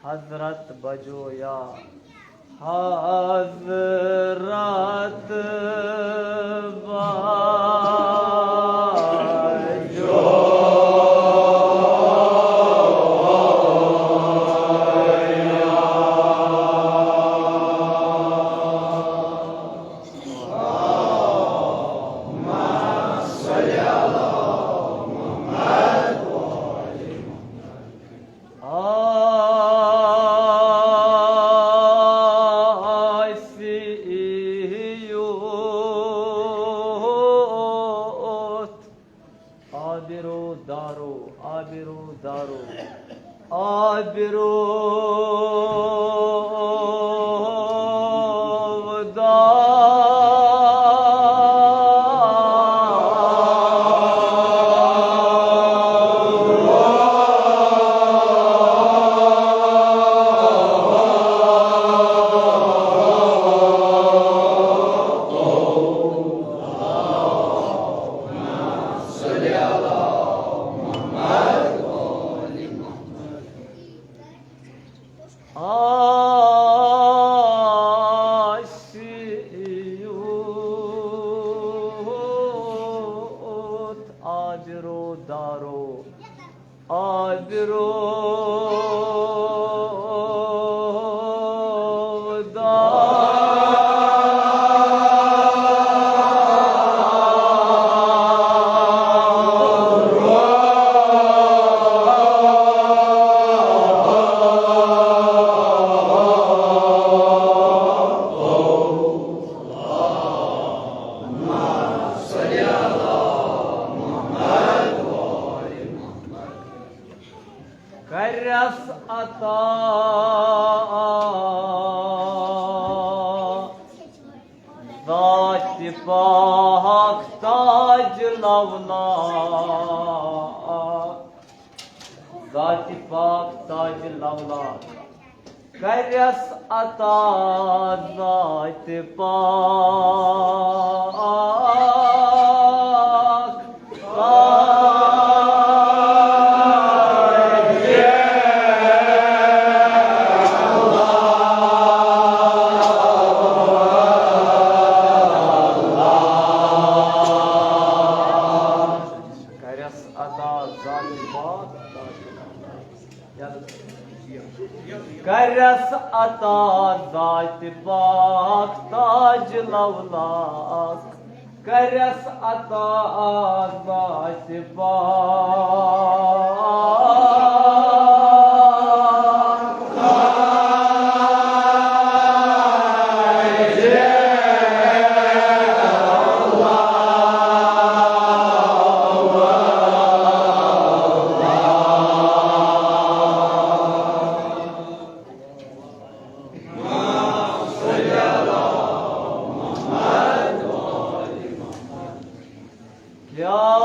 हजरत बजोया हजरत करस अता जात पाक ताज लवलाक करस अता जात Ya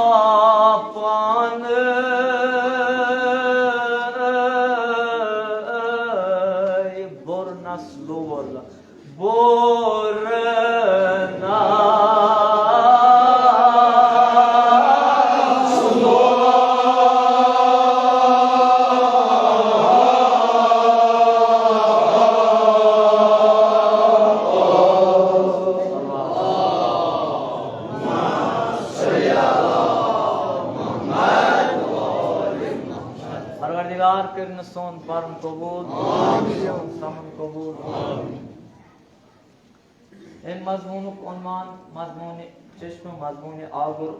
Allah. परवरदिगार करन सोन परम कबूल सोन समन कबूल इन मजमून उन्वान मजमून चश्म मजमून आगर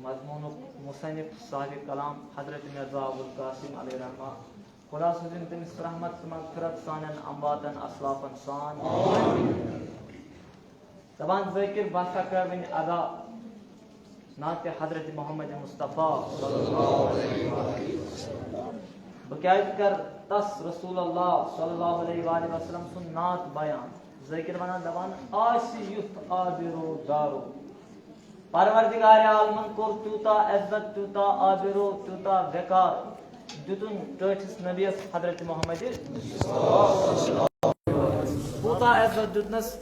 मजमून मुसन्निफ साहिब कलाम हजरत मिर्जा अबुल कासिम अलैहि रहमा खुदा सुजिन तमिस रहमत मगफिरत सानन अम्बातन असलाफन सान जबान ज़िक्र बासा कर बिन अदा नाते हजरत मोहम्मद मुस्तफ़ा सल्लल्लाहु अलैहि वसल्लम बकायद कर तस रसूलुल्लाह सल्लल्लाहु अलैहि वसल्लम सुन नात बयान ज़िक्र बना दबान आशी युत आबिरो दारो परवरदिगार आलमन कोर तूता इज्जत तूता आबिरो तूता बेकार दुतुन टोटिस नबीस हजरत मोहम्मद तूता इज्जत दुतनस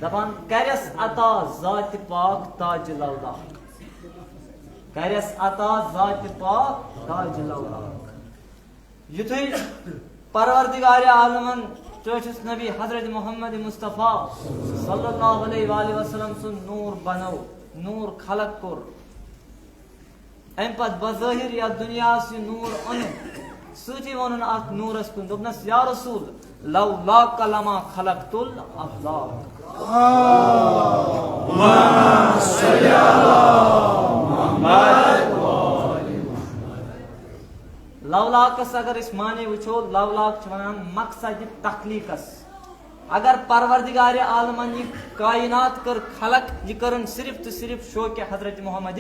दबान करस अता जात पाक ताज लौला करस अता जात पाक ताज लौला युथै परवरदिगार आलमन चोटिस नबी हजरत मोहम्मद मुस्तफ़ा सल्लल्लाहु अलैहि वसल्लम सुन नूर बनो नूर खलक कोर अम पत बज़ाहिर या दुनिया से नूर अन सूची वनन अत नूरस कुन दोपनस या रसूल लौला कलमा खलकतुल अफलाक लवलाकस अगर इस माने वुचो लवलाक वनान मकसद तखलीकस अगर परवरदिगार आलमन ये कायनात कर खलक ये करन सिर्फ तो सिर्फ शो के हजरत मोहम्मद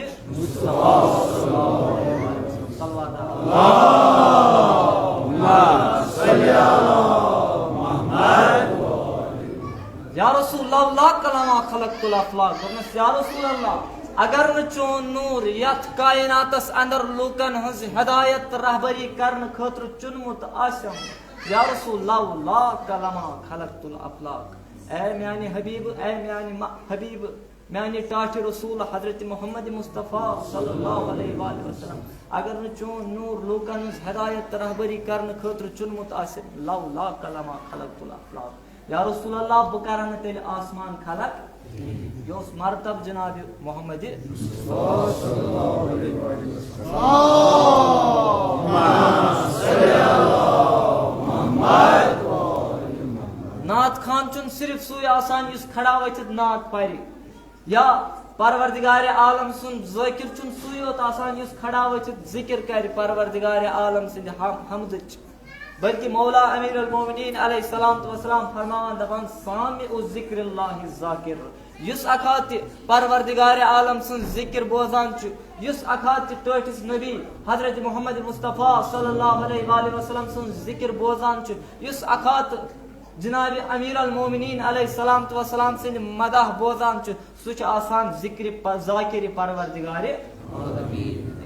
या रसूल लौला कलमा खलकतुल अफलाक या रसूल अल्लाह अगर न चोन नूर यथ कायनातस अंदर लूकन हज हिदायत रहबरी करन खतर चुनमुत आसम या रसूल लौला कलमा खलकतुल अफलाक ए म्यानी हबीब हबीब म्यानी टाठ रसूल हजरत मोहम्मद मुस्तफ़ा सल्लल्लाहु अलैहि वसल्लम अगर न चोन नूर लूकन हज हिदायत रहबरी करन खतर चुनमुत आसम लौला कलमा खलकतुल अफलाक या रसूल अल्लाह बकरन तेल आसमान खलक योस मरतब जनाब मोहम्मद सल्लल्लाहु अलैहि वसल्लम नात खान चुन सिर्फ सुय आसान युस खड़ा वथित नात पारी या परवरदिगार आलम सुन ज़ाकिर चुन सुयोत आसान युस खड़ा वथित जिक्र कर परवरदिगार आलम सिंद हमद बल्कि मौला अमीर अल मोमिनीन अलैहि सलाम वसलाम फरमावन दबान सामि उस जिक्रिल्लाहि ज़ाकिर युस अखात परवरदिगार आलम सुन जिक्र बोजान छु युस अखात टोटिस नबी हजरत मोहम्मद मुस्तफ़ा सल्लल्लाहु अलैहि वसल्लम सुन जिक्र बोजान छु युस अखात जनाब अमीर अल मोमिनीन अलैहि सलाम वसलाम सिंद मदह बोजान छु सुच आसान जिक्र ज़ाकिर परवरदिगार आलमीन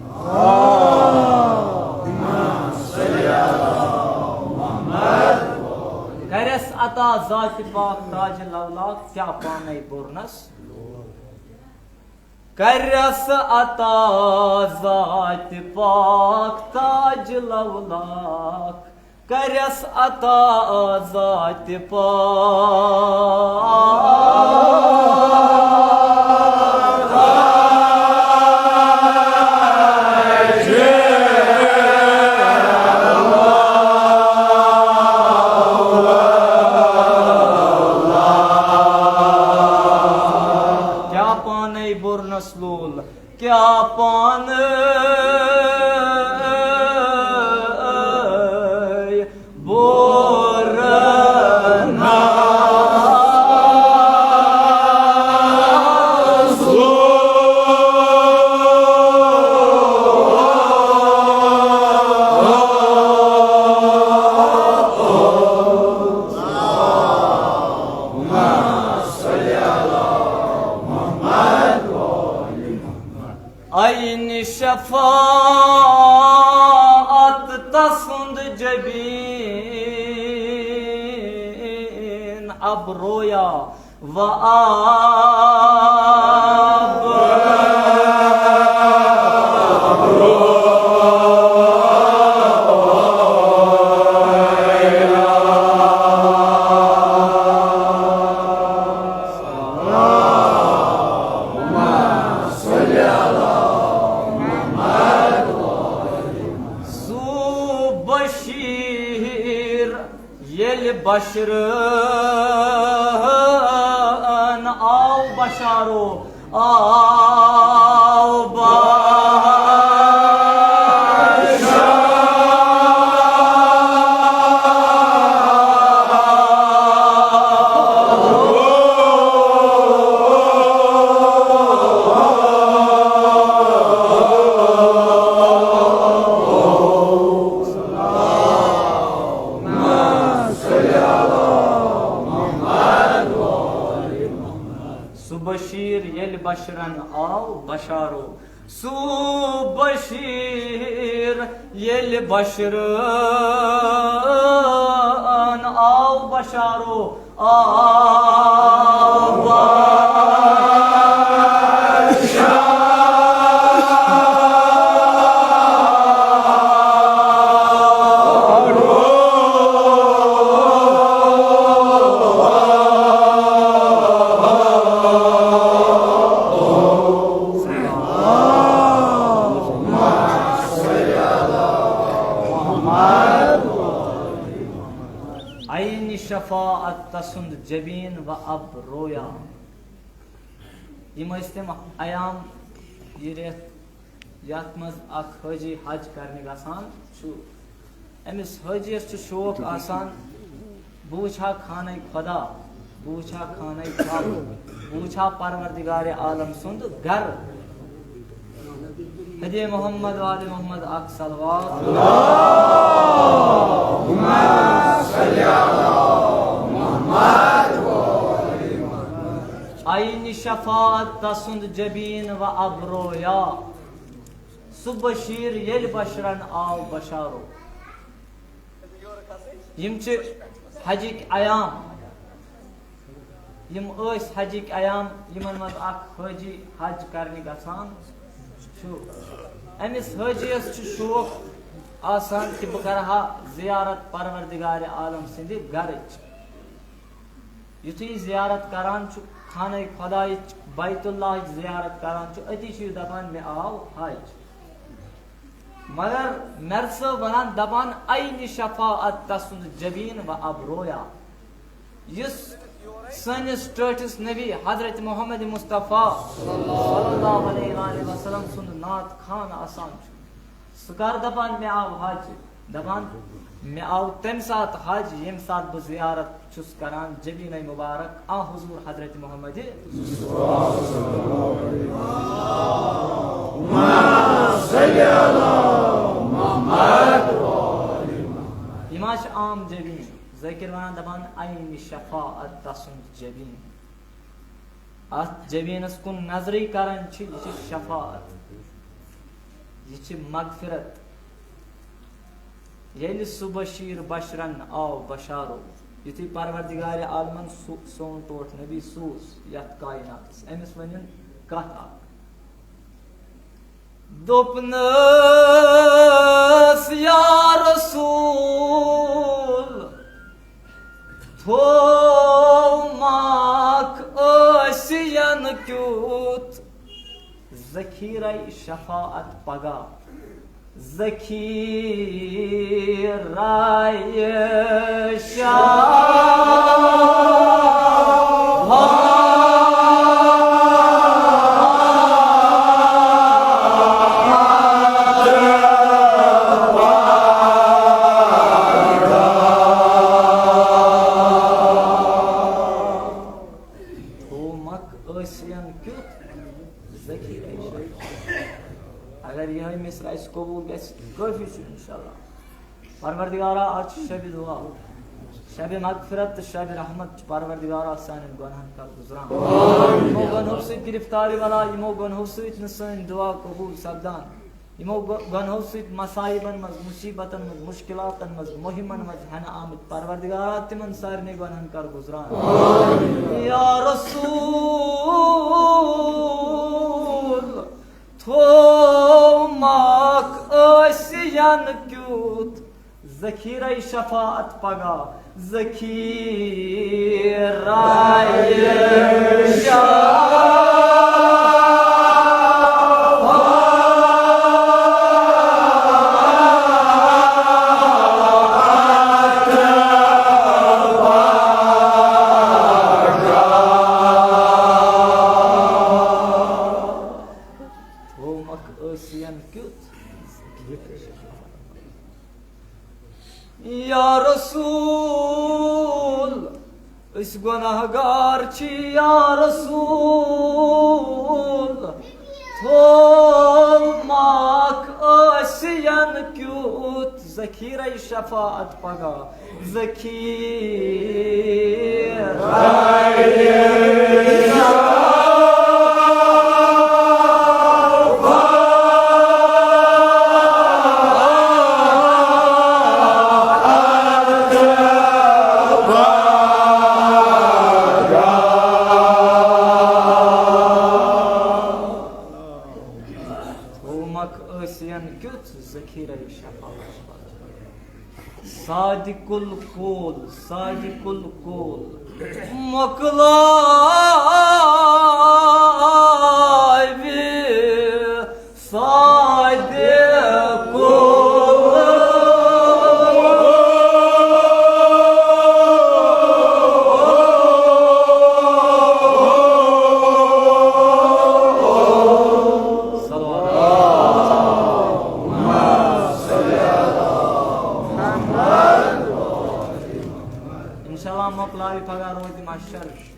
करस अता जात पाक ताज लौलाक क्या पाने बुरनस करस अता जात पाक ताज लौलाक करस अता जात क्या पान बोरना ऐन शफाअत तसुंद जबीन अब रोया व आब बशरन आओ बशारो आओ सुबशीर येल बशरन आओ बशारो सुबशीर येल बशरन आओ बशारो आओ आइन शफाअत तसुंद जबीन व अब रोया यम तम अयाम यह रेत यथ मज हाजी हज करने गसान अमिस हाजियस शौक आसान बह वुछा खाने खुदा बह वुछा खाने कब बह वुछा परवरदिगार आलम सुंद घर हदे मोहम्मद वाले मोहम्मद अक सलवात आइन शफात तसुंद जबीन व अबरोया सुबशीर येल बशरन आओ बशारो यम हजिक अयाम यम हजिक अयाम यमन मज हाजी हज करने गसान अमिस हाजियस शौक आसान कि बह कर जियारत परवरदिगार आलम सिंद घर युथु जियारत करान खाने खुदा बैतुल्लाह जियारत करान अति दपान मे आव हज मगर नर्स वनान दपान आइन शफाअत तसुंद जबीन व अब रोया युस सनिस टटिस नबी हजरत मोहम्मद मुस्तफ़ा सल्लल्लाहु अलैहि वसल्लम सुंद नात खान आसान सकर दपान मे आव हज दपान मे आव तम सात हज यम सात बह जियारत छुस करान जबीन मुबारक आ हुजूर हजरत मोहम्मद इमाश आम जबीन ज़ाकिर वनान दपान आइन शफाअत तसुंद जबीन अत जबीनस कुन नजरी करन यह शफाअत यह मगफिरत येल सुबशीर बशरन आओ बशारो युथि परवरदिगार आलमन सोन टोट नबी सूस यथ कायनात अमिस वन कथ दोपनस या रसूल थोमाक आसियन क्यूत ज़खीराई शफाअत पगा ज़खीराई अगर यह मिसरा इस कबूल काफी इंशाल्लाह परवरदिगारा आज शब दुआ शब मगफिरत शब रहमत परवरदिगारा सान गुनाहन का गुजरान इमो गुनाहों से गिरफ्तारी वाला इमो गुनाहों से सन दुआ कबूल सब्दान इमो गुनाहों से मसाइबन मज मुसीबतन मज मुश्किलातन मज मुहिमन मज हन आमद परवरदिगारा तिमन सारने गुनाहन का गुजरान या रसूल थोमाक आसियन क्यूत ज़खीराई शफाअत पगा ज़खीराई शफाअत रसूल इस गुनाहगार छी या रसूल थो माक असियन क्यूत ज़खीरे शफाअत पगा सादिकुल कोल सादिकुल कोल मकलाइबे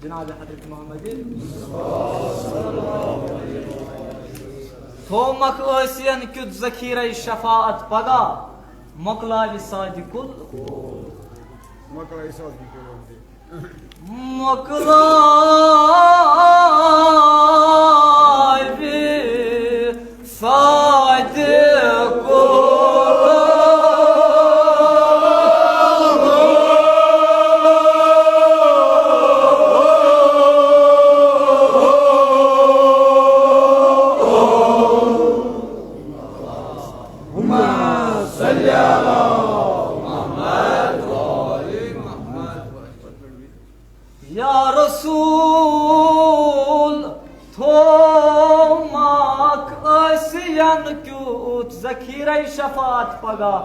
जनाब हज़रत मोहम्मद थोमक असियन क्युत ज़खीरे शफाअत पगा मकलावि सादिकुल मकलावि सादिकुल ज़खीरे शफाअत पगा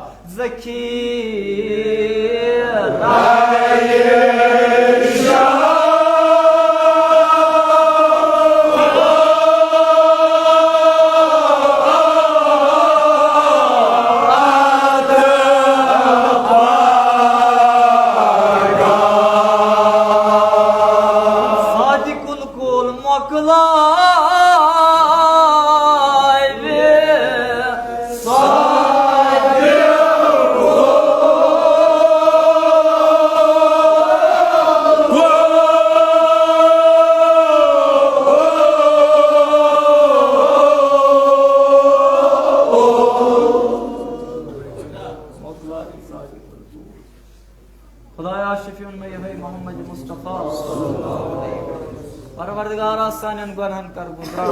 सादिकुल कोल मकला खुदाया शफीउन में यही मोहम्मद मुस्तफा परवरदिगार आसानन गुनहन कर गुजरा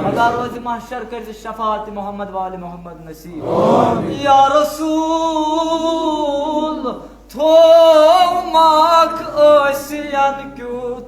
खुदा रोज महशर कर शफाअत मोहम्मद वाले मोहम्मद नसीब या रसूल थो माक असियन क्यूत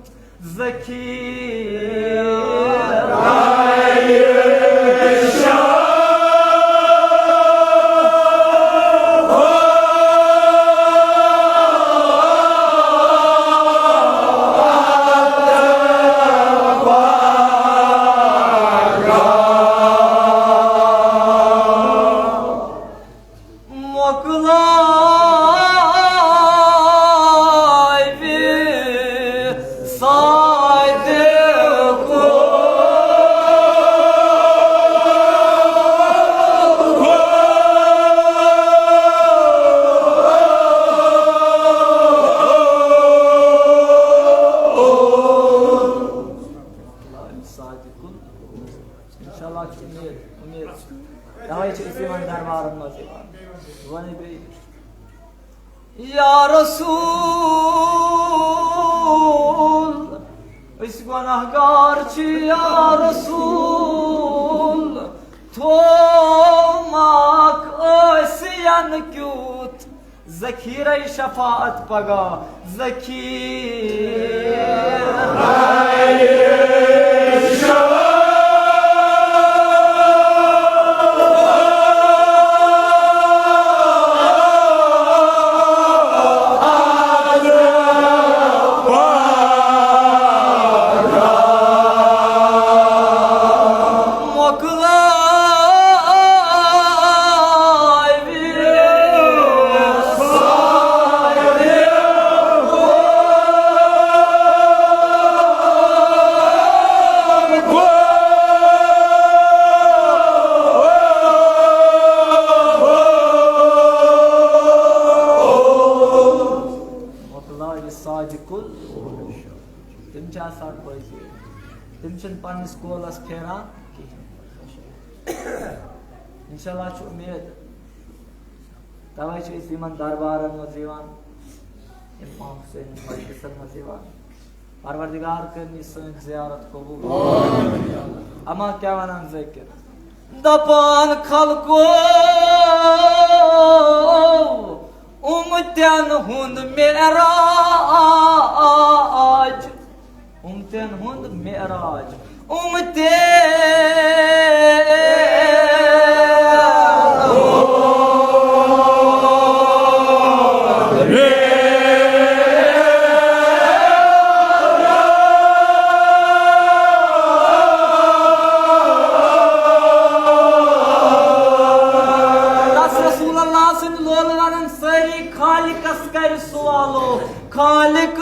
या रसूल इस गुनाहगार छी या रसूल थो माक असियन क्यूत ज़खीरे शफाअत पगा तिम पन्निस कोलस फेरान इंशाल्लाह उम्मीद तवे दरबारन मज इमाम हुसैन मजलिसन मज परवरदिगार कर सन ज़ियारत कबूल अमा क्या वनान ज़िक्र दपान खलको उमतन हुंद मेराज उमतन हुंद मेराज उमते खालिक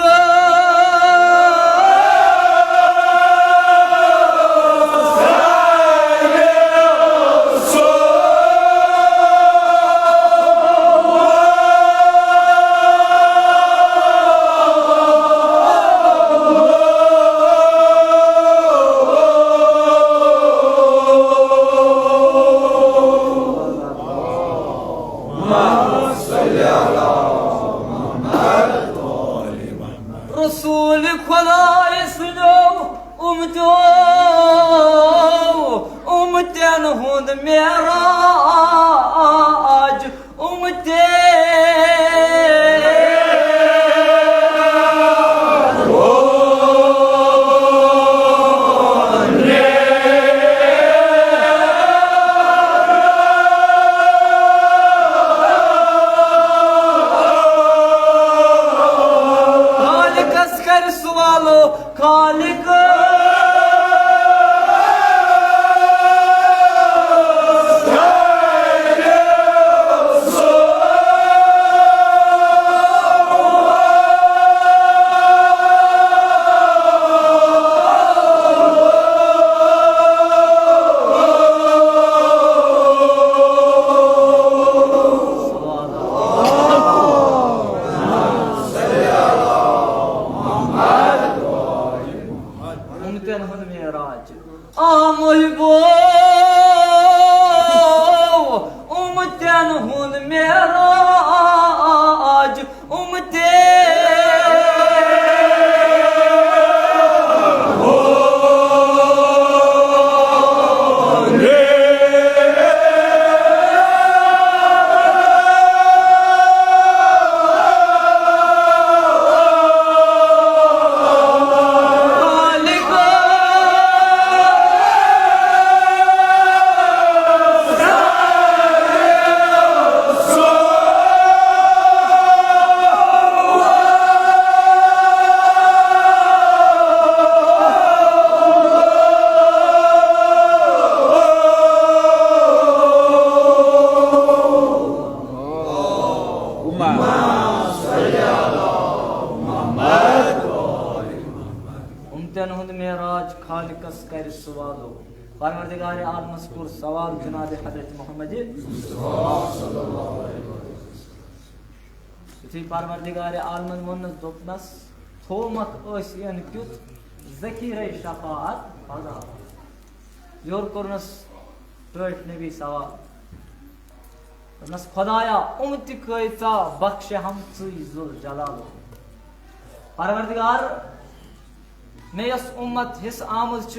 रसूल खुदा इसनो उमतो उमतन हुंद मेराज उमते खालिक मुहिबो उमतन हुंद मेराज उमते मेराज खालिकस कर सवालो परवरदिगार आलम मज़कूर सवाल जनाब हज़रत मोहम्मद सल्लल्लाहु अलैहि वसल्लम परवरदिगार आलम वोनस दोपनस थोमक इन क्युत ज़खीरे शफाअत पगा योर कोरनस टोट नबी सवाल नस खुदाया उम्मत कैसा बख्श हम जुल जलालो परवरदिगार मे यस उम्मत हिस आमज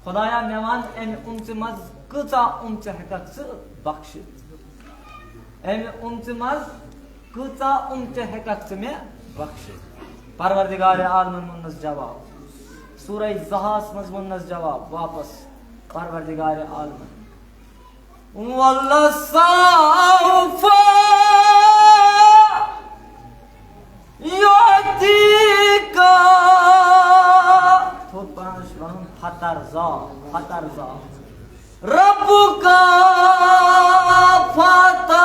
खुदाया मे वन अमे उम्मत मज कचा उम्मत हेकक बख्शित अमे उम्मत मज कचा उम्मत हेकक मे बख्शित परवरदिगार आलमन वोनस जवाब सूरह ज़हास मज वोनस जवाब वापस परवरदिगार आलमन वल्लसाउफा युअतीका फतरज़ा फतरज़ा रब्बुका फता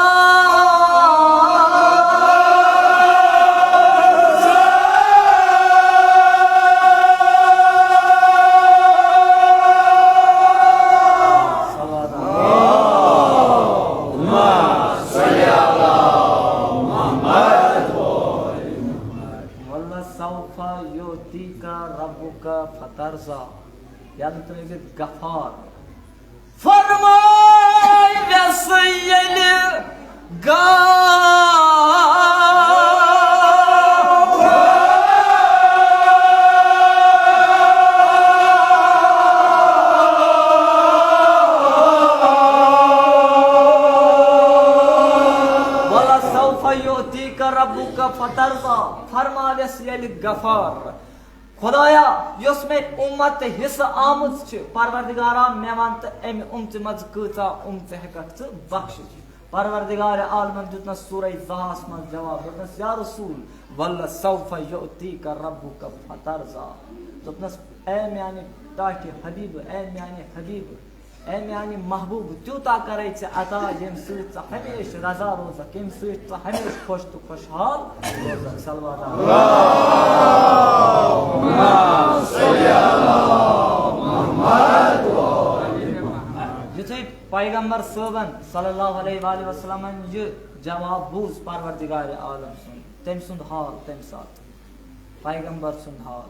त्रेवित गफार फरमाय यसयले गा गफार खुदाया युस मे उम्मत हिस्सा आमुत परवरदिगारा मे वन तो अमि उम्मत मज कचा उम्मत हेकक बख्शिश परवरदिगार आलमन दितनस सूरह ज़हास मज जवाब दितनस या रसूल वल्ला सौफ युतीका रब्बुका फतरजा दितनस ए मियानी ताकि हबीब ए मियानी हबीब ए मियानी महबूब त्यूता करे छे अता यम सत हमेशा रजा रोज किम सत हमेशा खुश तो खुशहाल रोज सल्लल्लाहु अलैहि युथे पैगंबर सोबन सल्लल्लाहु अलैहि वसल्लम ये जवाब बूज परवरदिगार आलम सुन तम सुंद हाल तम साथ पैगंबर सुंद हाल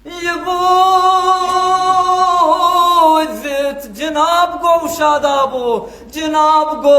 ये बूज़त जनाब गो शादाबो जनाब गो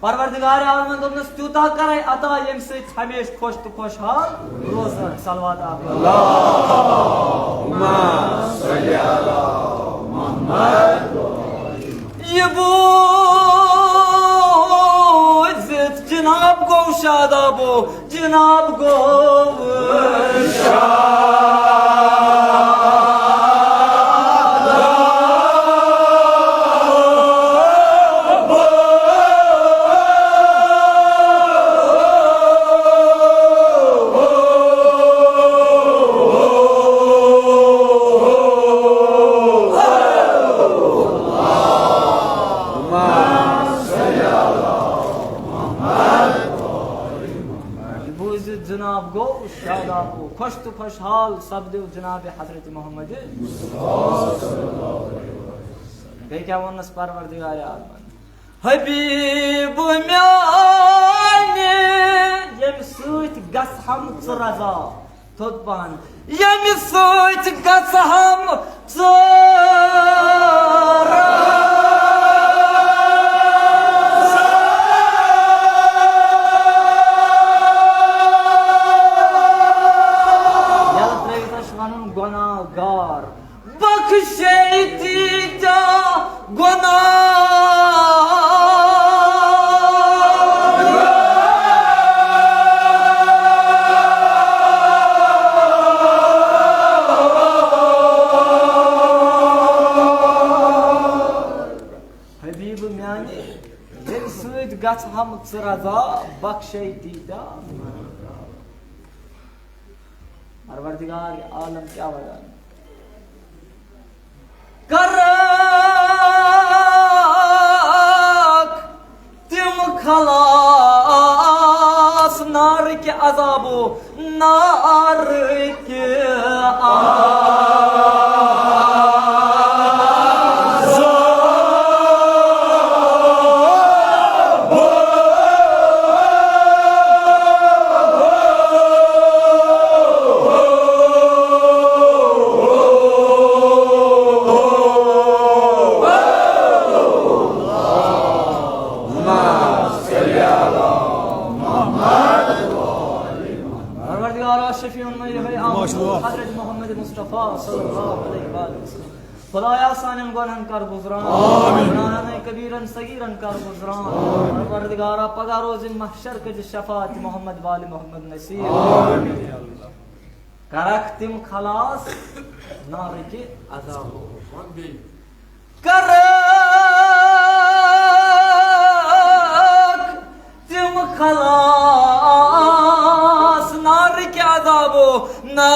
परवरदिगार आलमन दोनस त्यूता करे अता यम से हमेश खुश तो खुशहाल रोज़ सल्लल्लाहु अल्लाहुम्मा सल्ली अला मुहम्मद ये बूज़त जनाब गो शादाबो जनाब गो जनाब गो शादाब खुश तो खुशहाल सब देव जनाब हजरत मोहम्मद गई क्या वनस परवरदिगार आलम हबीब म्याने यम सूत गस हम रजा थोद पान यम सूत गस हम गुनाहगार बख्शे दीदा हबीब म्याने यम सूत गस हम रजा बख्शे दीदा परवरदिगार आलम क्या बयान करक तिम खलास नार के अजाबो नार के हज़रत मोहम्मद मुस्तफ़ा सल्लल्लाहु अलैहि वसल्लम खुदाया सानन गुनाहन कर गुज़रान गुनाहन कबीरन सगीरन कर गुज़रान परवरदिगारा पगा रोज़ महशर के शफाअत मोहम्मद वाले मोहम्मद नसीब करक तिम खलास नार के अज़ाब करक तिम खलास नार के अज़ाब ना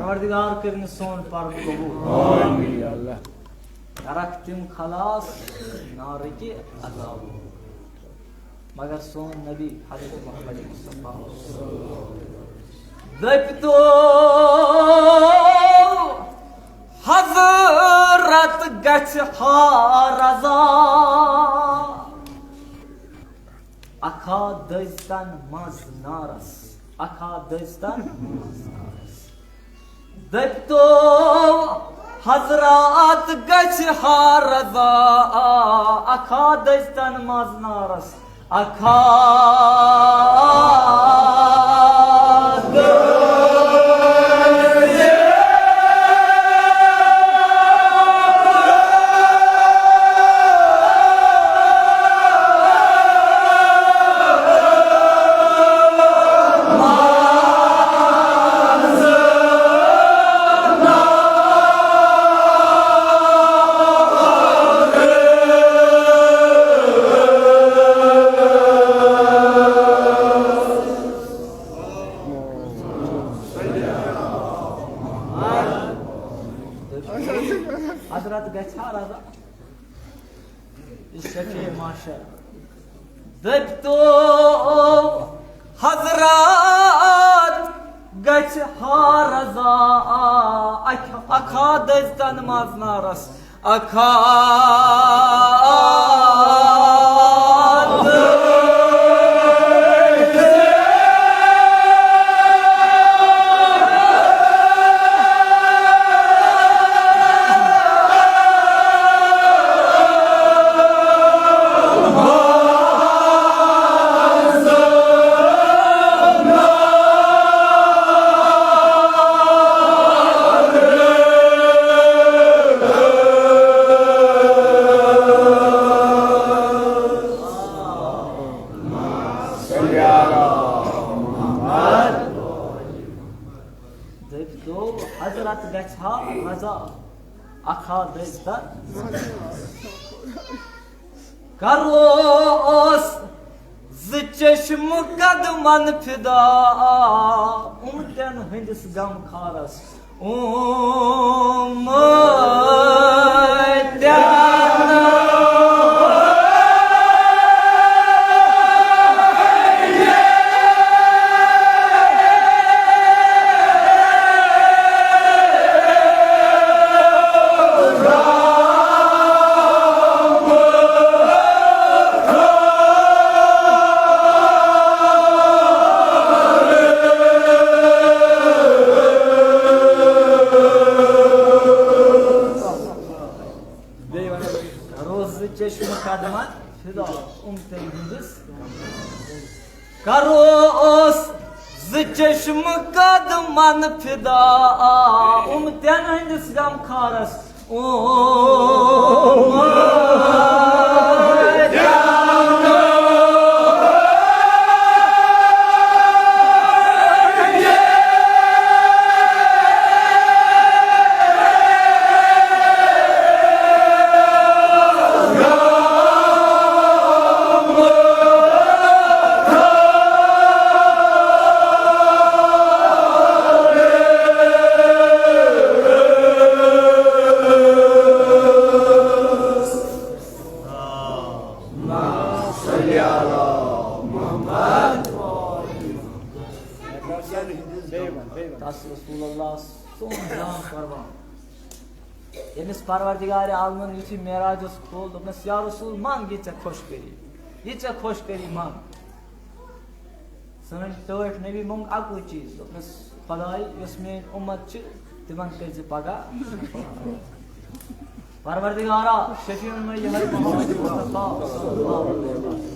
परवरदिगार करन सोन पर कबूल आमीन या अल्लाह करक तिम खलास नार के अजाब मगर सोन नबी हजरत मोहम्मद मुस्तफा दपतो हजरत गछ रजा अखा दजतन मज नारस अखा दजतन मज नारस दपतो हजरत गछ रजा अखा दजतन मज नारस अखा हजरत गछा रजा शफी माशर दपतो हजरत गछा रजा अखा दजतन मज नारस अखा हजरत गछा रजा अखा दजतन करोस ज चश्म कदमन फिदा उमतन हंदिस गम खारस चश्म कदमन फिदा उमतन हंदिस करोस ज चश्म कदमन फिदा उमतन हंदिस गम खारस यमिस परवरदिगार आलमन युथि मेराज खोल दोपनस या रसूल मांग ये खुश करी मांग सन टोट नबी मंग अकु चीज दोपनस खुदाई यस मेन उम्मत छ तिमन कर पगा परवरदिगारा शफीउन में हर मोहम्मद मुस्तफा सल्लल्लाहु अलैहि वसल्लम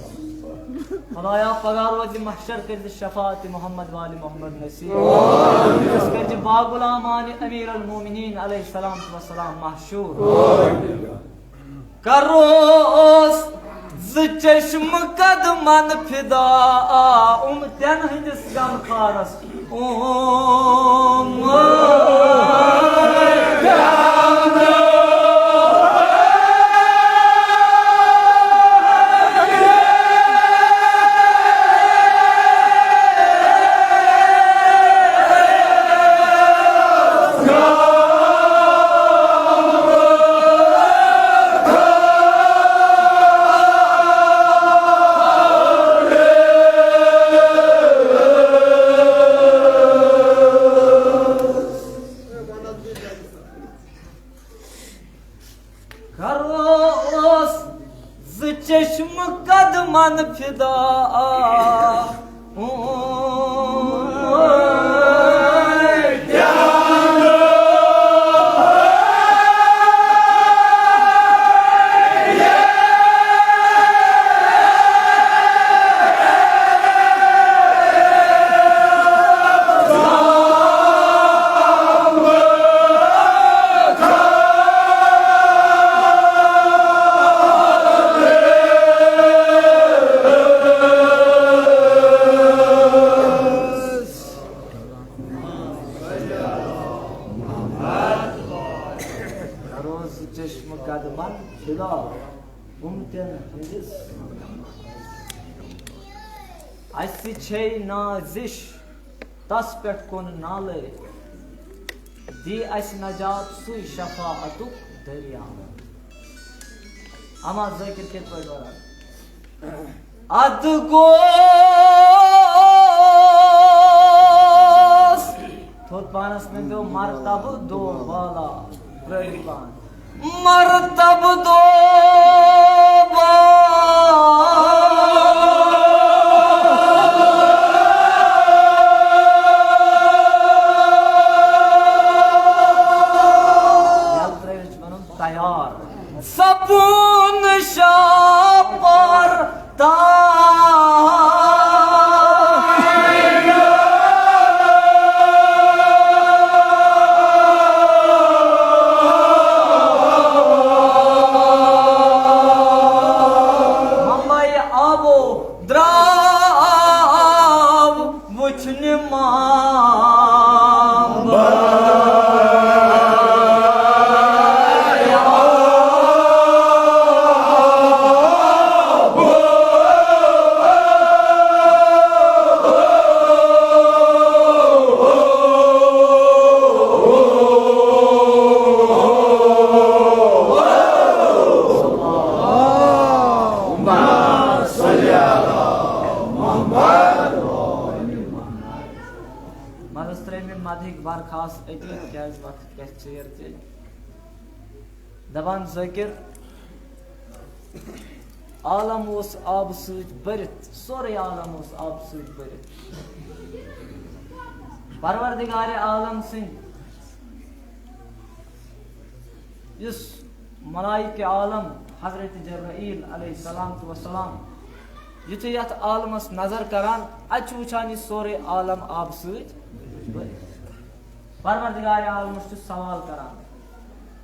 खुदाया पगार वज महशर कर शफात मोहम्मद वाली मोहम्मद नसीब आमीन कर बागुलामान अमीर अल मोमिनीन अलैहि सलाम व सलाम महशूर करोस ज चश्म कदमन फिदा उमतन हंदिस गम खारस करोस ज चश्म कदमन फिदा Asi छे नाजिश तस पेट कोन नाले दी अस नजात सुई शफाअतुक दरिया अमा ज़िक्र के पर वरा अदगोस थोत पानस में दो मर्तब दो वाला प्रहिबान मर्तब दो सपून शापर मुंबई आबो द्राव वुचन दबान ज़िक्र आलम उस आब सूच बरित सोरे आलम उस आब सूच बरित परवरदिगार आलम सिंह इस मलाइके आलम हजरत जब्राईल अलैहिस्सलाम व सलाम युत यत आलमस नजर करान अच वुचान यह सोरे आलम आब सूच बरित परवरदिगार आलम सवाल करान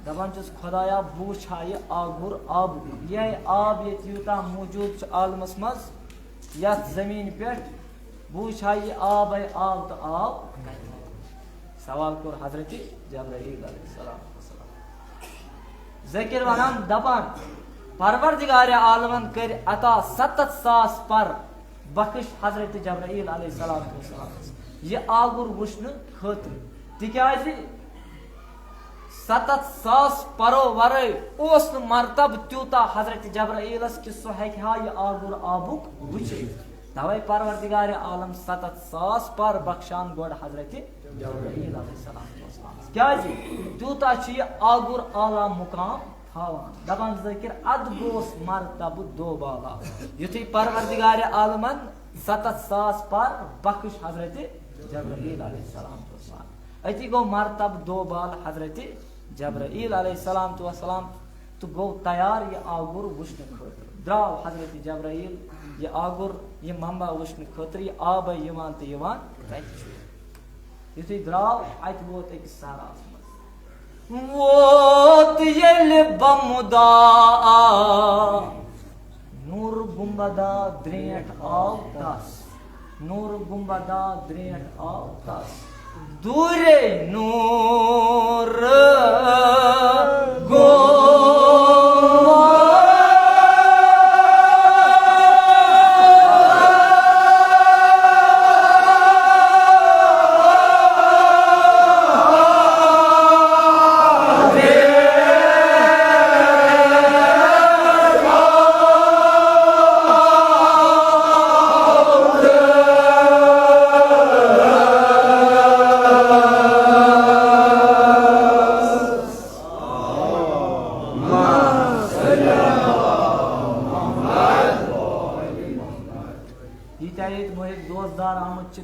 दपान खुदाया बूछा यह आगुर आब यह आब ये यूता मौजूद आलमस मज यथ जमीन पे बूछा यह आब आब तो आब सवाल कोर हजरत जब्राईल अलैहिस्सलाम ज़िक्र वनान दपान परवरदिगार आलमन कर अता 7,000 पर बख्श हजरत जब्राईल अलैहिस्सलाम यह आगुर वुचन खतर तिकाजी 7,000 परो वरे ओस मर्तब त्यूता हजरत जब्राईलस कि सो हेहा यह आगुर आबुक वुचे तवे परवरदिगार आलम 7,000 पर बख्शान गोड हजरत जब्राईल अलैहिस्सलाम क्या जी त्यूता छि आगुर आला मुकाम थावान दबान ज़िक्र अद गोस मर्तब दो बाला युति परवरदिगार आलमन 7,000 पर बख्श हजरत जब्राईल अलैहिस्सलाम अति गो मर्तब दो बाल हजरत जब्राईल अलैहिस्सलाम तो गो तैयार ये आगुर वुचन खतर द्राव हजरत जब्राईल ये आगुर ये मंबा वुचन खतर ये आब यवान तो यवान युथी द्राव अत वोत एक सहरास वोत येल बमुदा नूर गुंबदा द्रेट आव दस नूर गुंबदा द्रेट आव दस दूरे नूर गो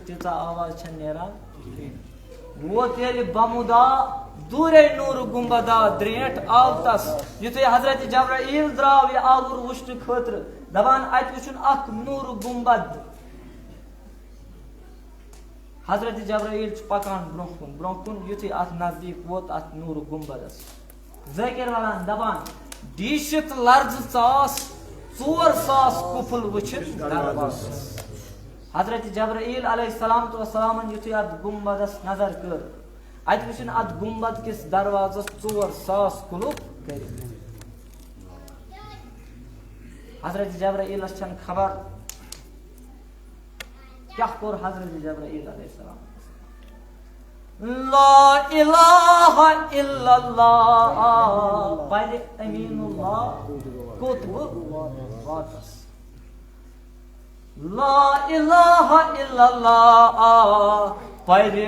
तीचा आवाज छ नेरान वोत येली बमुदा दूरे नूर गुंबदा द्रेट आव तस युते हजरत जब्राइल द्राव ये आलुर वुश्न खतर दबान अत वुचुन अख नूर गुंबद हजरत जब्राइल पकान ब्रोकुन युते अत नजदीक वोत अत नूर गुंबदस ज़ाकिर वनान दबान डीशित लर्ज सास 4,000 कुफल वुचिन दरवाज़स हजरत जब्राइल अलैहिस्सलाम तो सलामन युते अत गुंबदस नजर कर अत वुचुन अत गुंबद किस दरवाज़स 4,000 कुलुप कर हजरत जब्राइल छन खबर क्या कोर हजरत जब्राइल अलैहिस्सलाम ला इलाहा इल्लल्लाह पहले अमीनुल्लाह कुतुब वातस ला इलाहा इल्लल्लाह पहले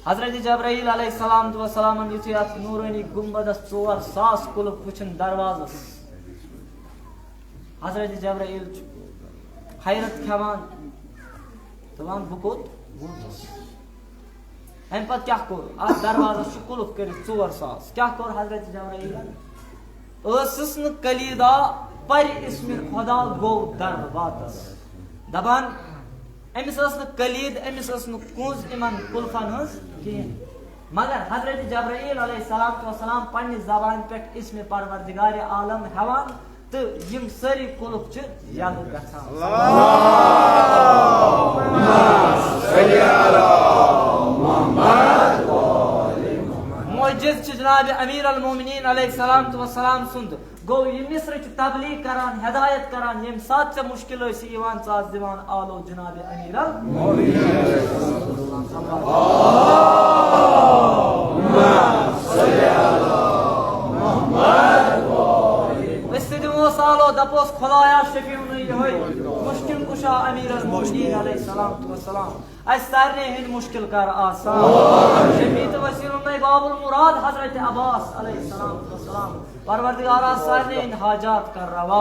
हजरत जब्राइल अलैहिस्सलाम तो सलामन युते अत नूरानी गुंबदस 4,000 कुलुप वुचन दरवाज़स हजरत जब्राइल हैरत खवान दवान बुकोत वुतस अम पत क्या कोर अत दरवाज़स कुलुप कर 4,000 क्या कोर हजरत जब्राइल अससन कलीदा पर इसमें खुदा गो दरवाज़स दबान अमिस कलीद अमिस कुंज इमन कुल्फन हज कहें मगर हजरत जब्राइल अलैहिस्सलाम तो सलाम पन्ने ज़बान पे इसमें परवरदिगार आलम हवान तो यम सारी कुल्फ च यलु गछान मुअज्जिज़ च जनाब अमीर अल मोमिनीन अलैहिस्सलाम तो सलाम सुंद गो ये मिस्र च तबलीग करान हिदायत करान यम साथ से मुश्किल से ईवान साथ दीवान आलो जनाब अमीर अल सालो दपोस खुलाया शफीउ नहीं होई मुश्किल कुशा अमीर अल मोमिनीन अलैहिस्सलाम तो सलाम अस सारे हिंद मुश्किल कर आसान शफी तो वसील में बाबुल मुराद हजरत अब्बास अलैहिस्सलाम तो सलाम परवरदिगार सारे हिंद हाजात कर रवा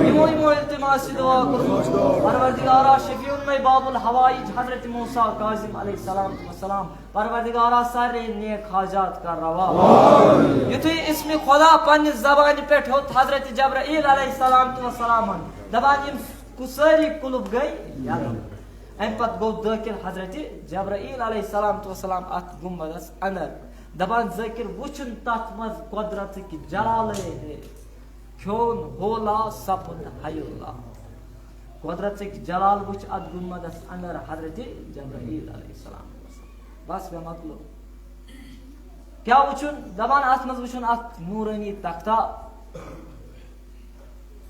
इमो इल्तिमास दुआ करो परवरदिगार शफीउ में बाबुल हवाइज हजरत मूसा काजिम अलैहिस्सलाम तो सलाम परवरदिगार सारे नेक हाजात कर रवा युते इसमें खुदा पन्ने ज़बान पे होत हजरत जब्राइल अलैहिस्सलाम तो सलाम दबान यम कुसारी कुलुब गई याद अम पत गो दाखिल हजरत जब्राइल अलैहिस्सलाम तो सलाम अत गुंबदस अंदर दबान ज़ाकिर वुचन तत मज कुदरत की जलाल है क्यों होला सपद हयुल्लाह कुदरत की जलाल वुच अत गुंबदस अंदर हजरत जब्राइल अलैहिस्सलाम बस वे मतलब क्या वुचन दबान अत मज वुचन अत नूरानी तख्ता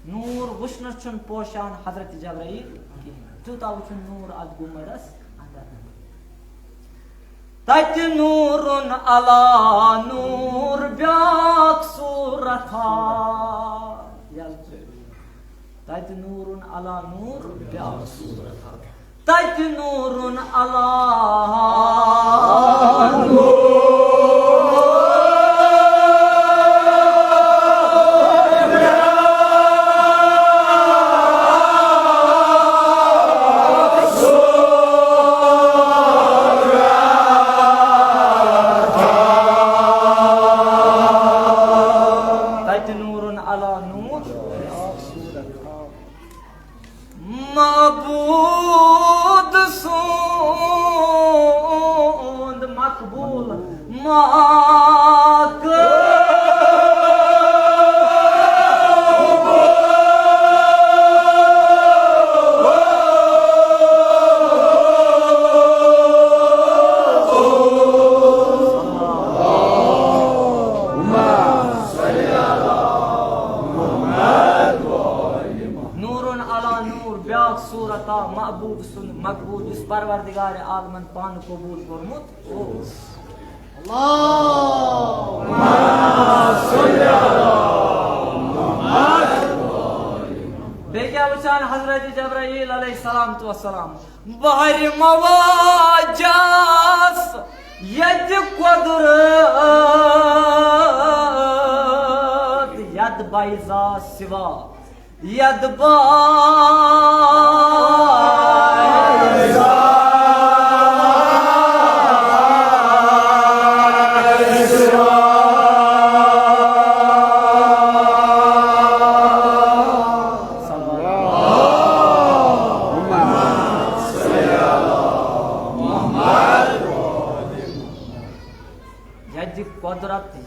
नूर वुचन छन पोशान हजरत जब्राइल तूता वुचन नूर अत गुंबदस अंदर तत नूरुन अला नूर ब्याक सूरथा तत नूरुन अला नूर ब्याक सूरथा तत नूरुन अला नूर महबूब सुन मकबूल इस परवरदिगार आलमन पान कबूल कोरमुत ओस बेक्या वचान हजरत जब्राइल अलैहिस्सलाम तो सलाम बहर मवाजास यद कुदरत यद बैजा सिवा यद बैजा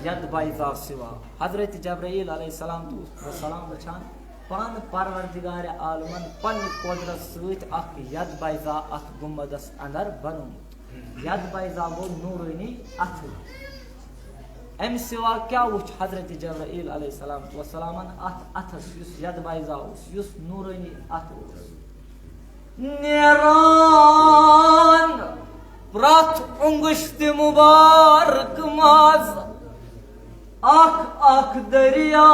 यद बैजा सिवा हजरत जब्राइल अलैहिस्सलाम तो सलाम वचान पान परवरदिगार आलमन पन कुदरत सहित अख यद बैजा अथ गुंबदस अंदर बनोमुत यद बैजा गो नूरानी अथ एम सिवा क्या वुच हजरत जब्राइल अलैहिस्सलाम तो सलामन अथ अथस युस यद बैजा उस युस नूरानी अथ उस नेरान प्रथ उंगश्त मुबारक माज आख आख दरिया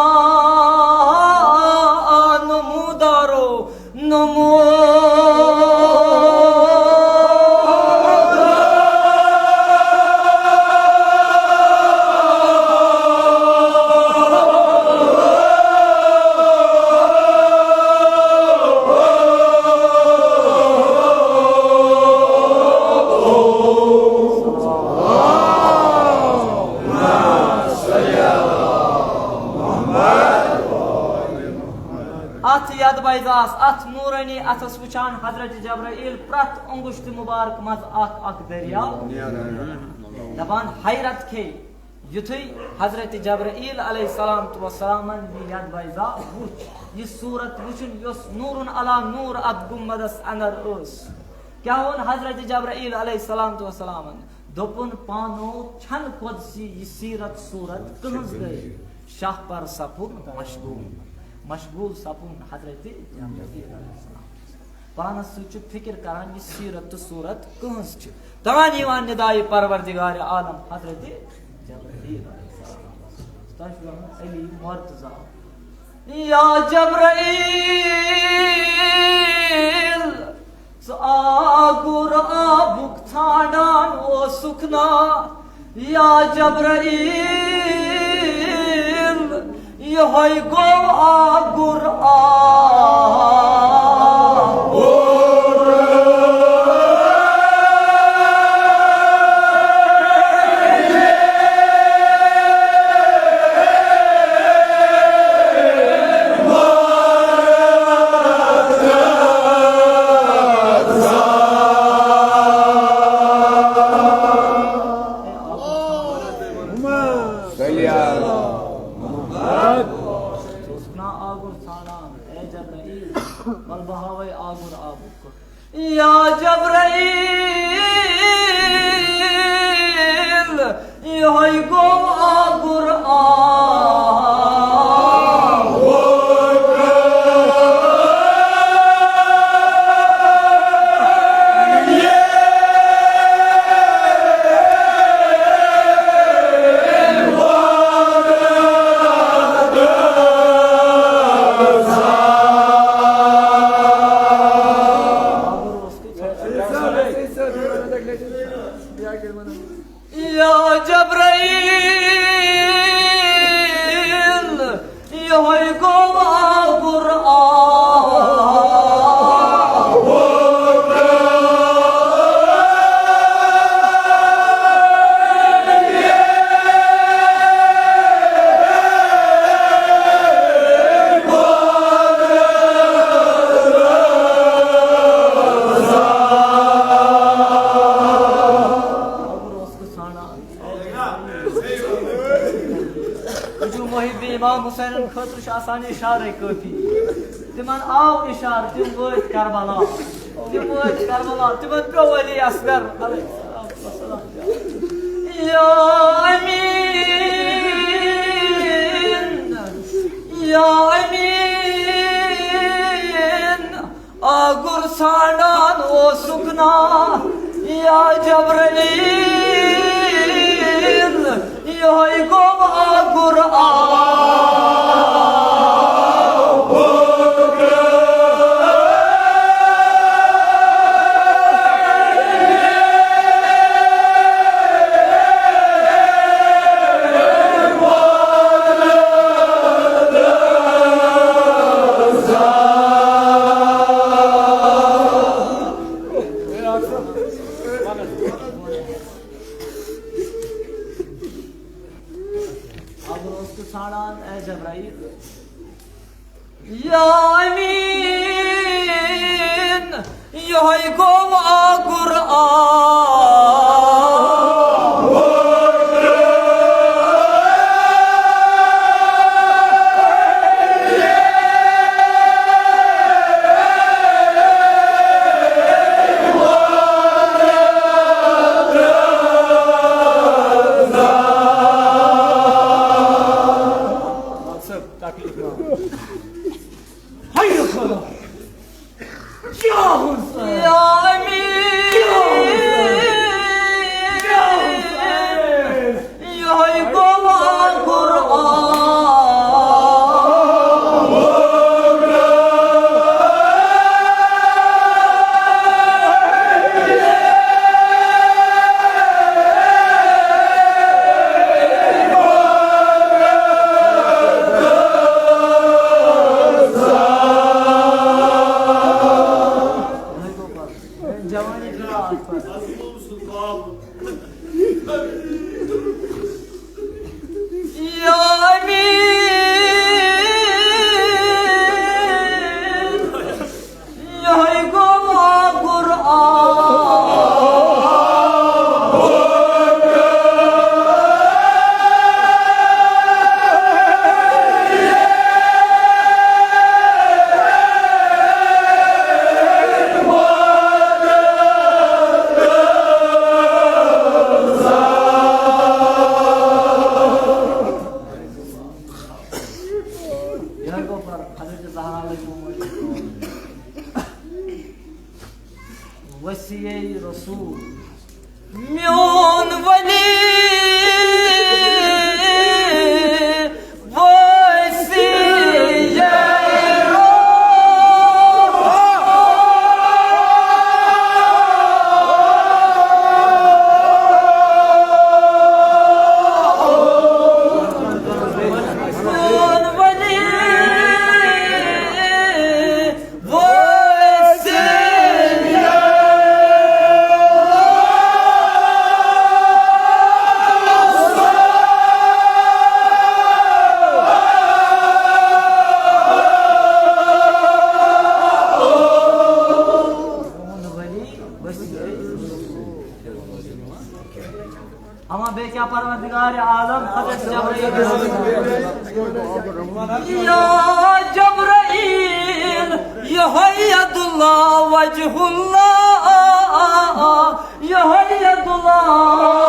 नमोदारो नमो अथ नूरानी अथस वचान हजरत जब्राइल प्रथ अंगुश्त मुबारक मज अख अख दरिया दपान हैरत खे युथै हजरत जब्राइल अलैहिस्सलाम तो सलामन यद बैजा वुच ये सूरत वुचन यस नूरुन अला नूर अद गुंबदस अंदर ओस क्या होन हजरत जब्राइल अलैहिस्सलाम तो सलामन दोपुन पानो छन खुदसी ये सीरत सूरत कहंस गई शाह पर सपुन मशगूल सपुन हजरत जब्राइल अलैहिस्सलाम पानस सु फिक्र करान ये सीरत सूरत कहंस छ तान यवान निदाई परवरदिगार आलम हजरत जब्राइल अलैहिस्सलाम अली मुर्तजा या जब्राइल आगुर आबुक थाडान ओ सुखना या जब्राइल यह गो आगुर या जब्राइल यह गो आगुर या जब्राइल यह गो आगुर इमाम हुसैन खतर आसान इशारे काफी तिमन आव इशार तिम वत करबला तिमन पे वली असगर अलैहिस्सलाम या अमीन आगुर साना na ya Cebrail yoy gova Ya Amin yoy gova Vasiyey Rasul Myon Vali Ama belki Parvardigâr-i Âlem Hazreti Cebrail Ya Cebrail Ya Hayyadullah Vecihullah Ya Hayyadullah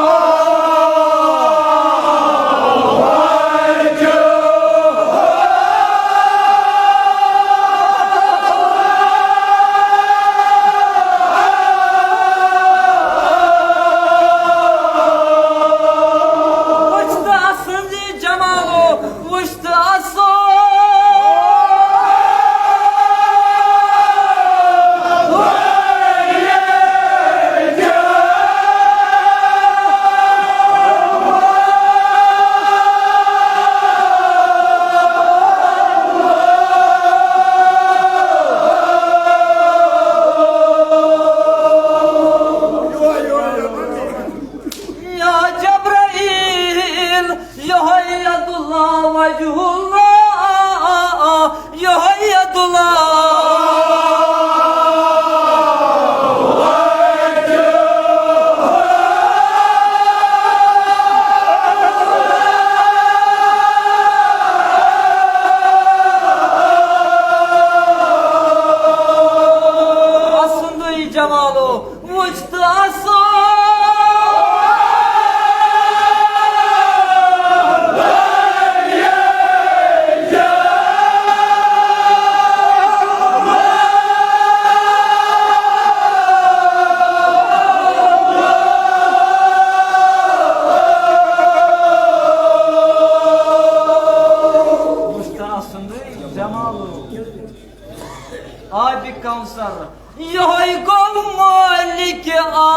Kevsar. Yoy gol malik ay.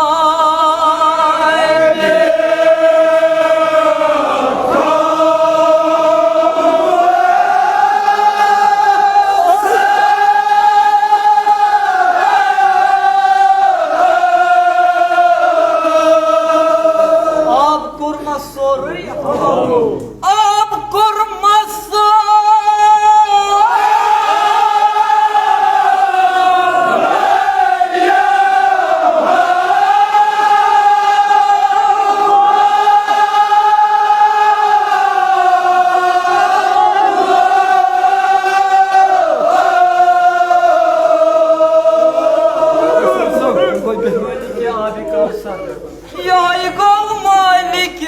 Yoy gol malik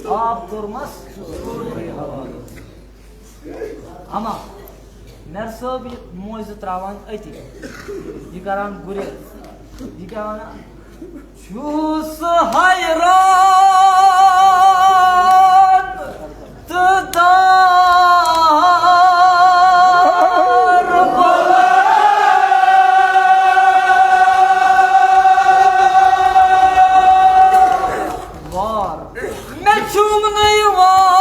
Ab durmaz, ama nerso bir muizu travan eti, yıkaran gure, yıkaran şus hayran tıdar var. Meçhum neyvan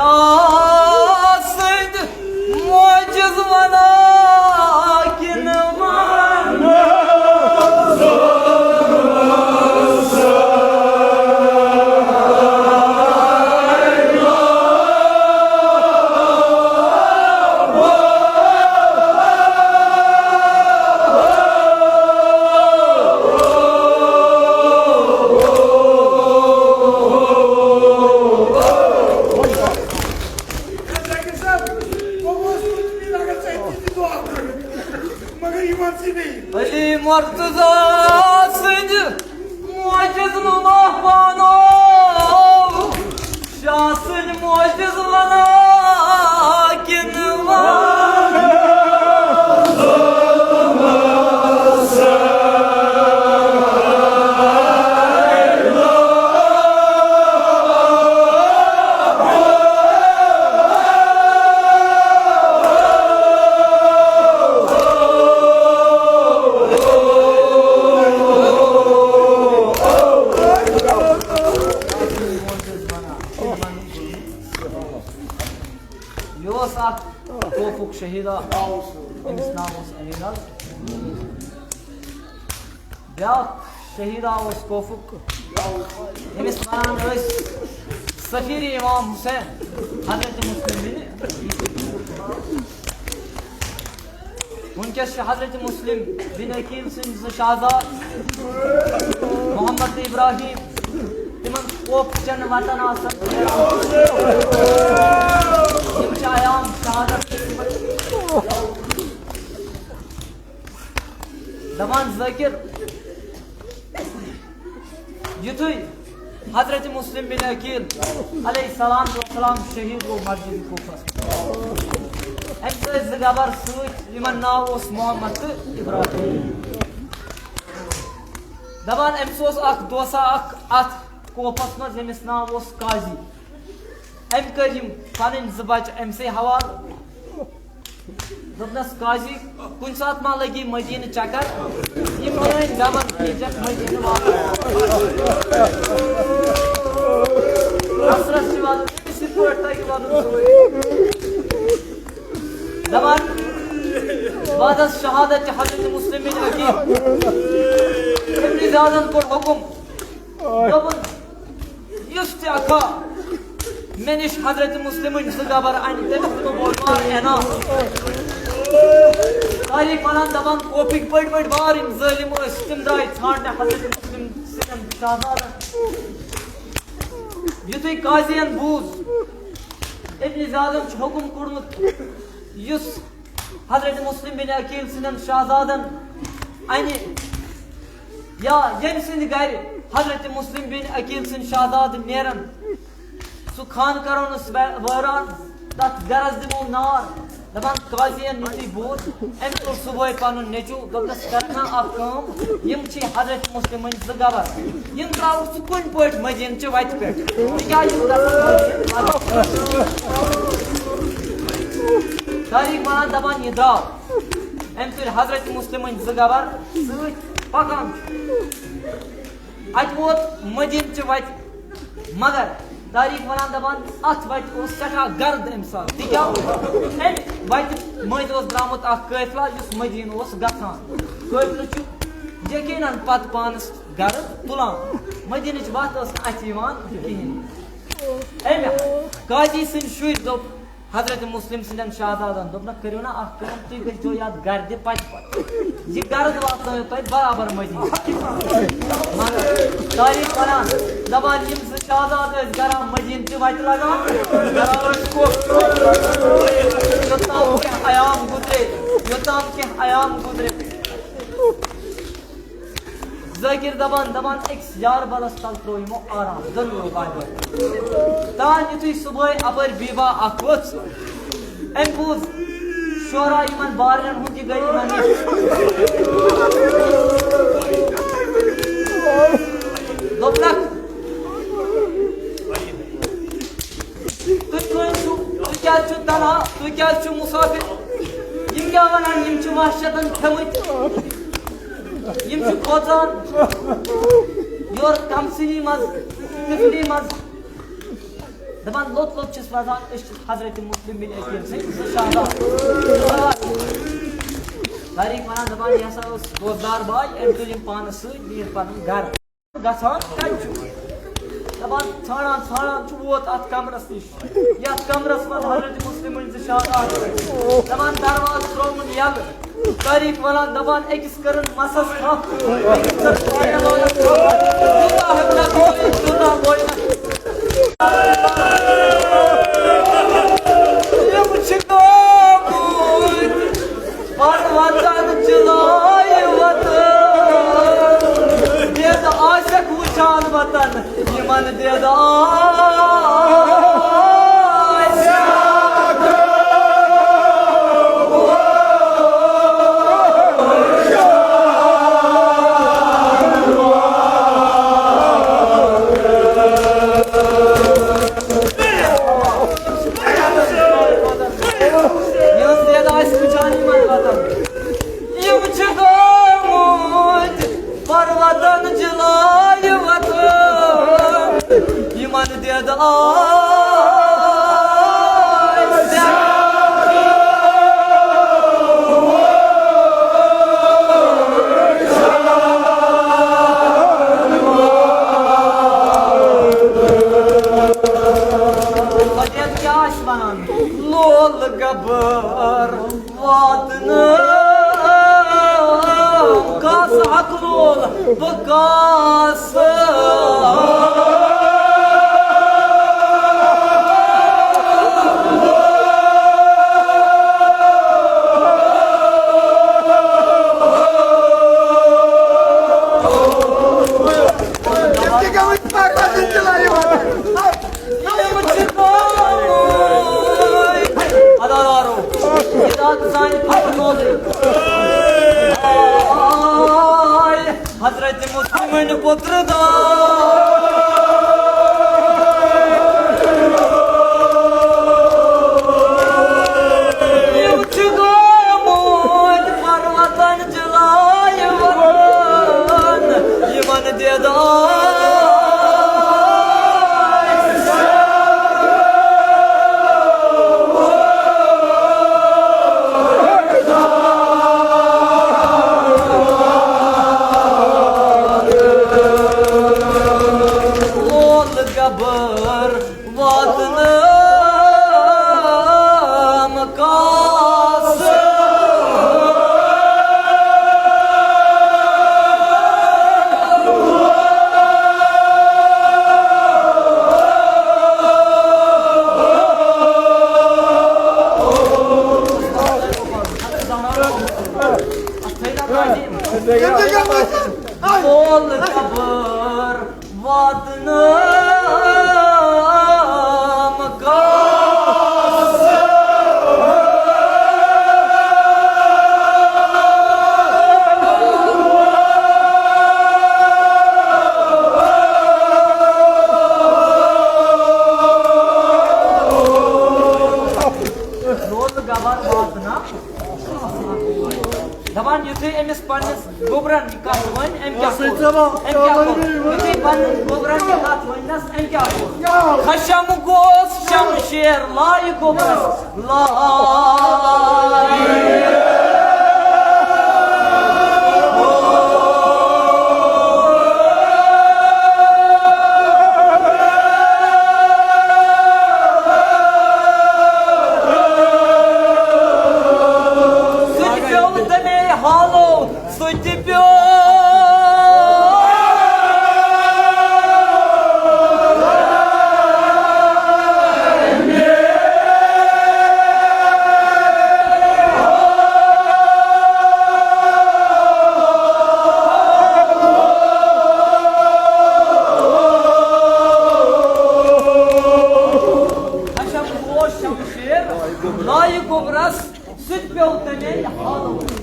Shah Sindh मोजिज वना किन अली मुर्तजा सिंध मोजिज महमानो शाह सिंध मोजिज वना किन तोफुक शहीदा अमिस नाम अली नल ब्या शहीदा कोफुक अमिस नाम सफीर इमाम हुसैन हजरत मुस्लिम वनकस हजरत मुस्लिम बिन अकील सिंह शहजाद मोहम्मद इब्राहिम तिमन कोफ चन वतन आयाम शहादत दमान ज़ाकिर युथु हजरत मुस्लिम बिन अकील अलैहिस्सलाम शहीद गो मस्जिद कोफस अम गबर समान नाव मोहम्मद इब्राहिम दपान अम्स दोसा अत कोफस मज अमिस नाव काजी अम कर पन बच अमसे हवाल दोपनस काजी कुन सात मा लगी मदीन चक्कर गबन मदीन दपान बाद शहादत हजरत मुस्लिम बिन अकील इब्न ज़ियादन कोर हुकुम दोपन युस ते अखा मे निश हजरत मुस्लिम गबर अन एना तारीख वन दपान कोफिक बड़ बड़ बार ज़ालिम तम द्राय छाने हजरत मुस्लिम शहजाद युथु काजियन बूज इब्न ज़ियादन हुकुम कोर्मुत युस हजरत मुस्लिम बिन अकील सिंदन शहजादन अने या यम सिंद गर हजरत मुस्लिम बिन अकील सिंद शहजाद नेरन सु खान करोन वरान तथ गरज दिमो नार दपान काजियन नुति बूत अम तो सुबह पन नेचू दोपस करना कम यम हजरत मुस्लिम गबर यम त्रा कुन पट मदीन च वत पे तारीख वन दपान यह द्राव अम तुल हजरत मुस्लिम गबर पकान अत वोत मदीन च वत मगर तारीख वन दपान अत वत सठा गर्द अम सात वत मज द्रामुत काफिला मदीन गसान काफिल यकीन पत पानस गर्द तुलान मदीन वत अत कहें अमे काजी सिंद शुर दोप हजरत मुस्लिम सिंदन शहजादन दोपन करो ना तुम गो याद गर्द पत यह गर्द वात बराबर मदीन तारीख वन दपान शहजाद गरान मदीन वत लगान अयाम गुजरे योतान कह अयाम गुजरे ज़ाकिर दपान अक्स यार बलस तल त्रो यमो आराम तान युथु सुबह अपर बीबा अख वोच अम बूज शोरा यमन बारन हुंद गई दोपनक तु क्या मुसाफिर यम क्या वनान यम वहशतन खेमत यम खोचान योर कमसनी मज तिफली मज दपान लोत लोत छस वजान हजरत मुस्लिम बिन अकील सिंह शाहबाज तारीख वनान दपान यह रोजदार बाय एम तुलिम पानस नीर पन घर गसान कछु दपान छाड़ान छाड़ान वोत अत कमरस निश यथ कमरस मज हजरत मुस्लिम बिन शाहबाज दपान दरवाज त्रोमन यल तारीख वनान दपान अकिस करन मसस खप अकिस करन वतन यमन देदा लोल गबर वादन कास हकलोल बकास हजरत मुस्लिम पुत्र पर्वतन जलाय यमन देदा गबर वादन मकास गबर वादन दपान युथे अमिस पन्निस गोबरन कथ वन एम क्या युथे पन्निस गोबरन कथ वनस एम क्या खशम गोस शमशेर लाई गोबरस लाई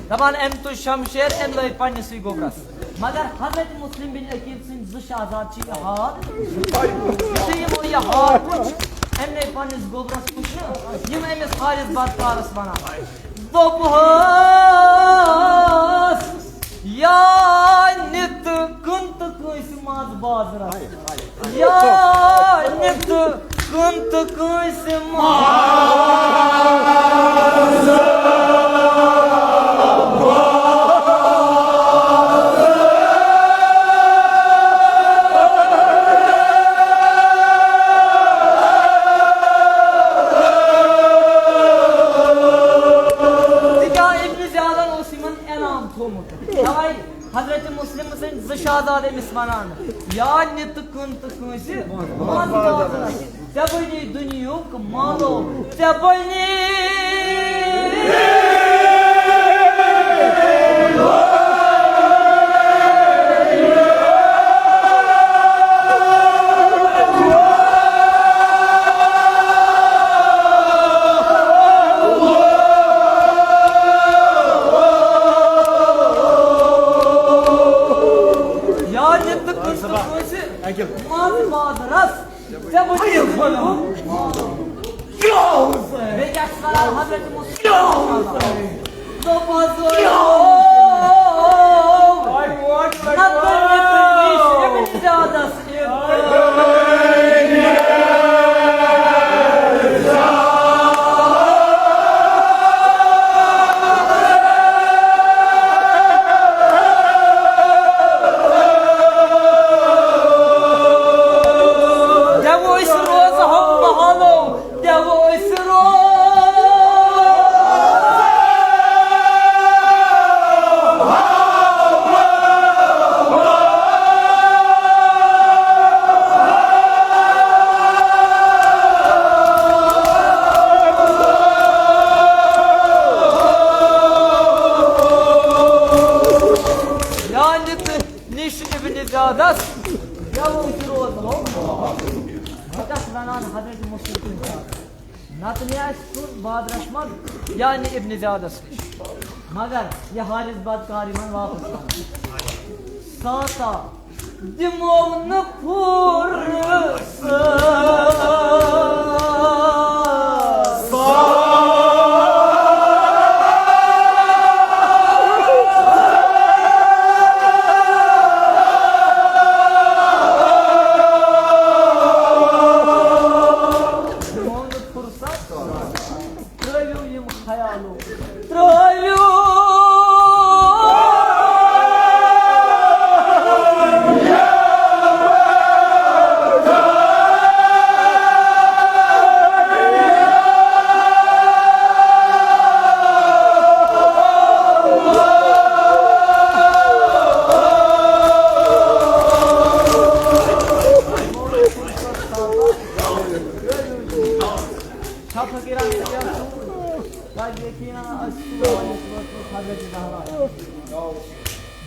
दपान एम तो शमशेर एम लय पन्निस गोबरस मगर हजरत मुस्लिम बिन अकील सिंह ज शहजाद हाथ यमो यह हाथ वुच एम ने पन्निस गोबरस वुच यम अमिस हारिस बदकारस वनान दोपहस या नित कुंत कोइस माज बाजरा या नित sıkıntı kısma. Hazreti Müslim'in zışadademiz varan. Yani tıkıntısı manzara. Tebni dünyuk malo. Tebni. Madras, sen bu değil mi? Ve yaşlılar Hazreti Musa. Namazı yok. Natlar getirmiş, hepinize adası. Das ya वो शुरू होता हो बकस बनान हजरत मुस्लिम नतनिया सुन बाद रश्मत yani İbn Ziyadas मगर ये हारिस बाद कारिमन वापस साता दिमोन फुरसा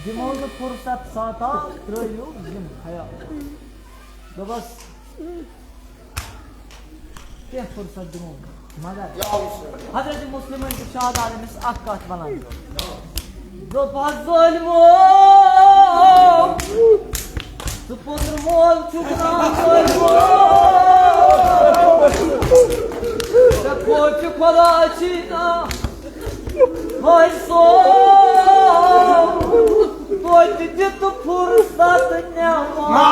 Dimonu fırsat sata troyu bizim hayal. Babas क्या फुर्सत दूँ मगर हज़रत मुस्लिम के शाद आलमिस अक्कात बनाई जो फजल मोल तो पुत्र मोल चुकना मोल तो कोच पलाचीना हाय सो कोच जित फुर्सत Nyama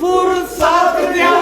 fırsat ya.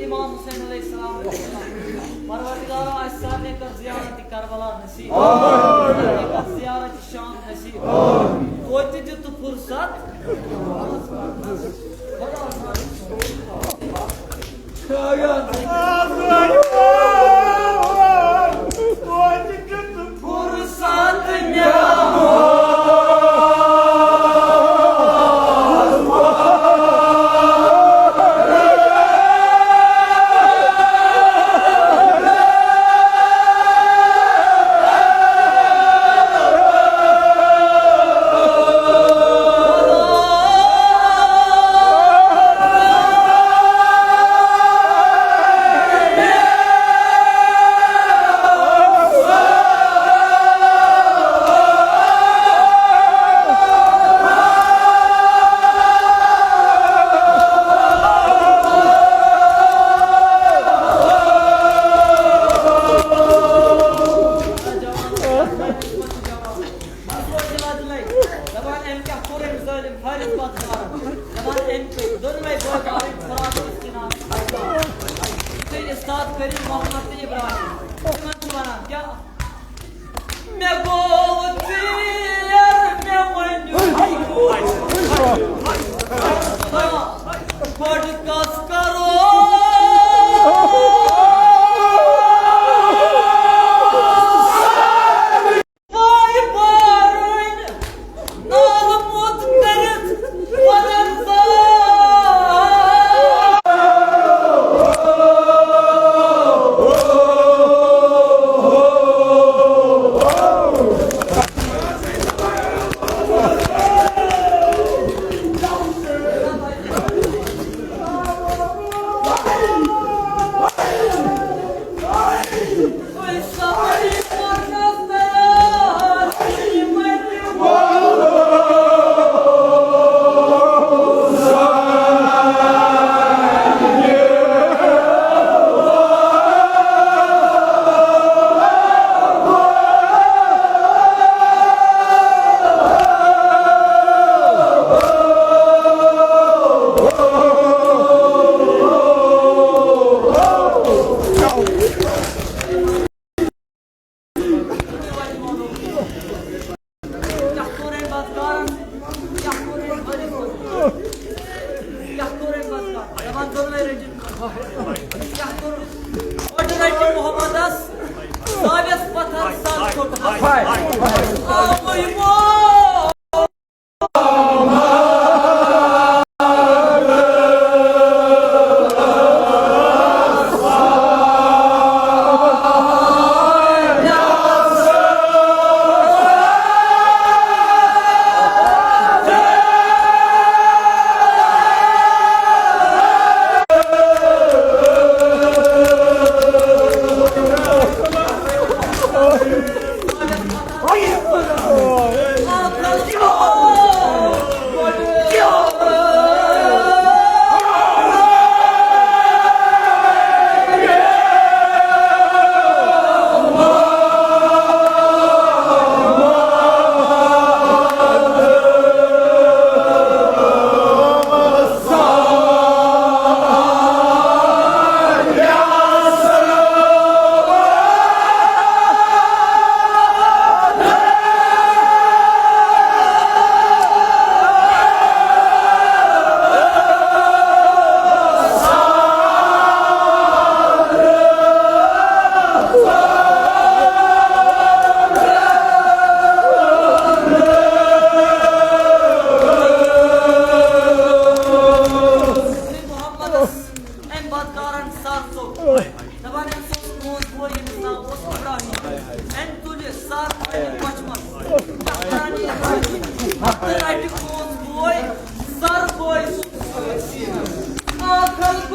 İmam Hüseyin Aleyhisselam Parvardigara Aşşar ne kad ziyareti Karbala nasip ne kad ziyareti Şam nasip koyte jo tu fırsat Ustad Karim Muhammad Akıl